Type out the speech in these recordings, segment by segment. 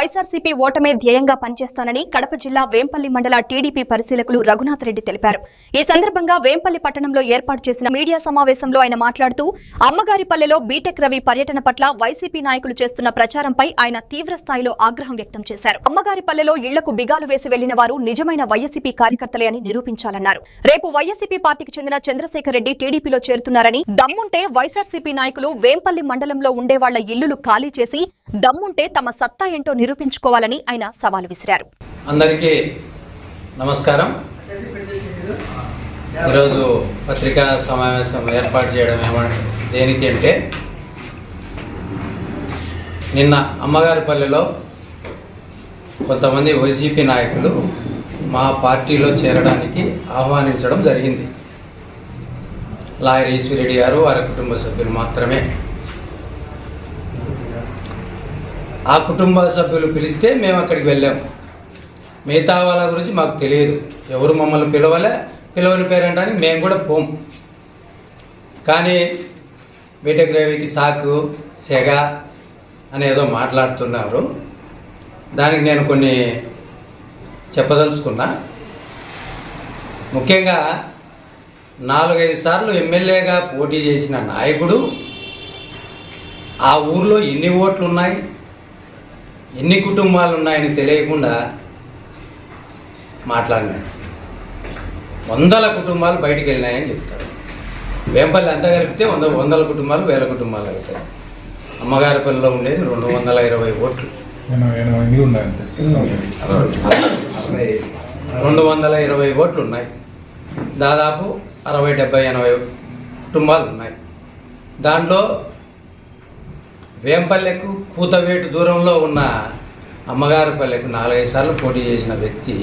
వైఎస్ఆర్సీపీ ఓటమే ధ్యేయంగా పనిచేస్తానని కడప జిల్లా వేంపల్లి మండల టీడీపీ పరిశీలకులు రఘునాథ్ రెడ్డి తెలిపారు. ఈ సందర్భంగా వేంపల్లి పట్టణంలో ఏర్పాటు చేసిన మీడియా సమావేశంలో ఆయన మాట్లాడుతూ అమ్మగారిపల్లెలో బీటెక్ రవి పర్యటన పట్ల వైసీపీ నాయకులు చేస్తున్న ప్రచారంపై ఆయన తీవ్ర స్థాయిలో ఆగ్రహం వ్యక్తం చేశారు. అమ్మగారిపల్లెలో ఇళ్లకు బిగాలు వేసి వెళ్లిన వారు నిజమైన వైఎస్సీపీ కార్యకర్తలే అని నిరూపించాలన్నారు. రేపు వైఎస్సీపీ పార్టీకి చెందిన చంద్రశేఖర్ రెడ్డి టీడీపీలో చేరుతున్నారని, దమ్ముంటే వైఎస్ఆర్సీపీ నాయకులు వేంపల్లి మండలంలో ఉండే వాళ్ల ఇళ్లు ఖాళీ చేసి దమ్ముంటే తమ సత్తా ఏంటో నిరూపించుకోవాలని ఆయన సవాలు విసిరారు. అందరికీ నమస్కారం. ఈరోజు పత్రికా సమావేశం ఏర్పాటు చేయడం దేనికి అంటే, నిన్న అమ్మగారిపల్లెలో కొంతమంది వైసీపీ నాయకులు మా పార్టీలో చేరడానికి ఆహ్వానించడం జరిగింది. లాయర్ ఈశ్వరెడ్డి గారు, వారి కుటుంబ సభ్యులు మాత్రమే. ఆ కుటుంబ సభ్యులు పిలిస్తే మేము అక్కడికి వెళ్ళాము. మిగతా వాళ్ళ గురించి మాకు తెలియదు. ఎవరు మమ్మల్ని పిలవని పేరంటానికి మేము కూడా పోం. కానీ బీటెక్ రవికి సాకు సెగ అనేదో మాట్లాడుతున్నారు. దానికి నేను కొన్ని చెప్పదలుచుకున్నా. ముఖ్యంగా 4-5 సార్లు ఎమ్మెల్యేగా పోటీ చేసిన నాయకుడు ఆ ఊర్లో ఎన్ని ఓట్లు ఉన్నాయి, ఎన్ని కుటుంబాలు ఉన్నాయని తెలియకుండా మాట్లాడినాడు. 100 కుటుంబాలు బయటికి వెళ్ళినాయని చెప్తాడు. వేంపల్లి అంతా కలిపితే 100 కుటుంబాలు 1000 కుటుంబాలు అవుతాయి. అమ్మగారిపల్లిలో ఉండేది 220 ఓట్లు. 220 ఓట్లు ఉన్నాయి. దాదాపు 60, 70, 80 కుటుంబాలు ఉన్నాయి. దాంట్లో వేంపల్లెకు కూతవేటు దూరంలో ఉన్న అమ్మగారిపల్లెకు 4-5 సార్లు పోటీ చేసిన వ్యక్తి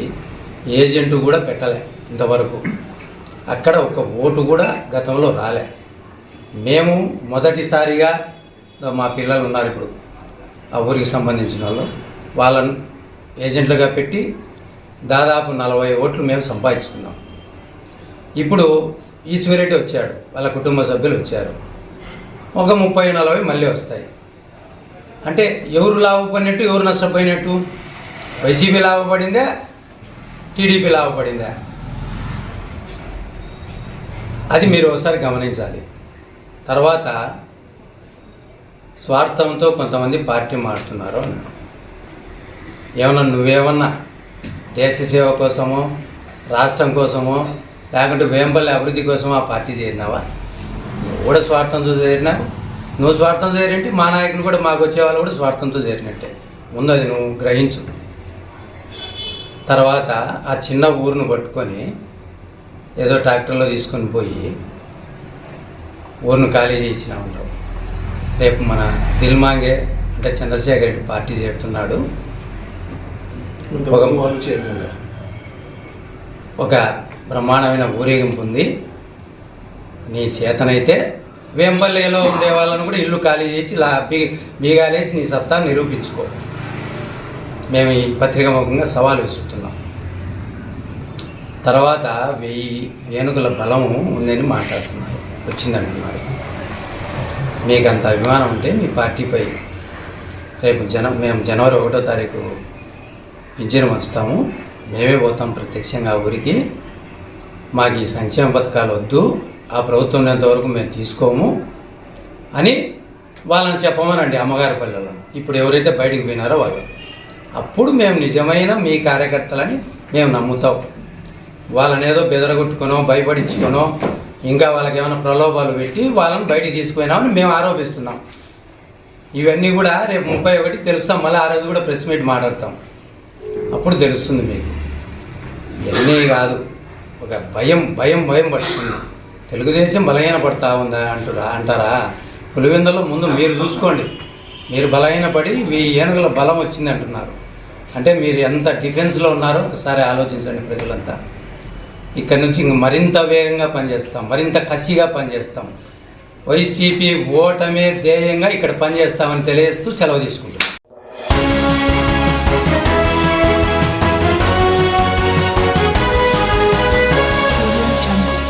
ఏజెంటు కూడా పెట్టలే ఇంతవరకు. అక్కడ ఒక ఓటు కూడా గతంలో రాలే. మేము మొదటిసారిగా మా పిల్లలు ఉన్నారు ఇప్పుడు ఆ ఊరికి సంబంధించిన వాళ్ళను ఏజెంట్లుగా పెట్టి దాదాపు 40 ఓట్లు మేము సంపాదించుకున్నాం. ఇప్పుడు ఈశ్వరెడ్డి వచ్చాడు, వాళ్ళ కుటుంబ సభ్యులు వచ్చారు, ఒక 30-40 మళ్ళీ వస్తాయి. అంటే ఎవరు లాభపడినట్టు, ఎవరు నష్టపోయినట్టు? YCP లాభపడిందా, TDP లాభపడిందా? అది మీరు ఒకసారి గమనించాలి. తర్వాత స్వార్థంతో కొంతమంది పార్టీ మారుతున్నారు అన్నాడు. ఏమన్నా నువ్వేమన్నా దేశ సేవ కోసమో, రాష్ట్రం కోసమో, లేకుంటే వేంపల్లి అభివృద్ధి కోసమో ఆ పార్టీ చేరినావా? నువ్వు కూడా స్వార్థంతో చేరినా. నువ్వు స్వార్థంతో చేరింటే మా నాయకులు కూడా, మాకు వచ్చేవాళ్ళు కూడా స్వార్థంతో చేరినట్టే. ముందు అది నువ్వు గ్రహించు. తర్వాత ఆ చిన్న ఊరును పట్టుకొని ఏదో ట్రాక్టర్లో తీసుకొని పోయి ఊరును ఖాళీ చేయించినా ఉండవు. రేపు మన దిల్మాంగే అంటే చంద్రశేఖర్ రెడ్డి పార్టీ చేరుతున్నాడు. ఒక బ్రహ్మాండమైన ఊరేగింపు ఉంది. నీ చేతనైతే వేంపల్లిలో ఉండే వాళ్ళను కూడా ఇల్లు ఖాళీ చేసి బీగాలేసి నీ సత్తా నిరూపించుకో. మేము ఈ పత్రిక ముఖంగా సవాలు విసురుతున్నాం. తర్వాత 1000 ఏనుగుల బలము ఉందని మాట్లాడుతున్నారు, వచ్చిందంటున్నారు. మీకు అంత అభిమానం ఉంటే మీ పార్టీపై రేపు మేము జనవరి 1వ తారీఖు పింఛను పంచుతాము. మేమే పోతాం ప్రత్యక్షంగా ఊరికి. మాకు ఈ సంక్షేమ పథకాలు వద్దు, ఆ ప్రభుత్వం ఉన్నంతవరకు మేము తీసుకోము అని వాళ్ళని చెప్పమనండి అమ్మగారిపల్లెలో. ఇప్పుడు ఎవరైతే బయటికి పోయినారో వాళ్ళు. అప్పుడు మేము నిజమైన మీ కార్యకర్తలని మేము నమ్ముతాం. వాళ్ళని ఏదో బెదరగొట్టుకొనో, భయపడించుకొనో, ఇంకా వాళ్ళకి ఏమైనా ప్రలోభాలు పెట్టి వాళ్ళని బయటికి తీసుకుపోయినామని మేము ఆరోపిస్తున్నాం. ఇవన్నీ కూడా రేపు 31 తెలుస్తాం. మళ్ళీ ఆ రోజు కూడా ప్రెస్ మీట్ మాట్లాడతాం. అప్పుడు తెలుస్తుంది మీకు. ఇవన్నీ కాదు, ఒక భయం పడుతుంది. తెలుగుదేశం బలహీన పడతా ఉందా అంటారా? పులివెందులో ముందు మీరు చూసుకోండి. మీరు బలహీన పడి 1000 ఏనుగుల బలం వచ్చింది అంటున్నారు. అంటే మీరు ఎంత డిఫెన్స్లో ఉన్నారో ఒకసారి ఆలోచించండి ప్రజలంతా. ఇక్కడి నుంచి ఇంక మరింత వేగంగా పనిచేస్తాం, మరింత కసిగా పనిచేస్తాం. వైసీపీ ఓటమే ధ్యేయంగా ఇక్కడ పనిచేస్తామని తెలియజేస్తూ సెలవు తీసుకుంటాం.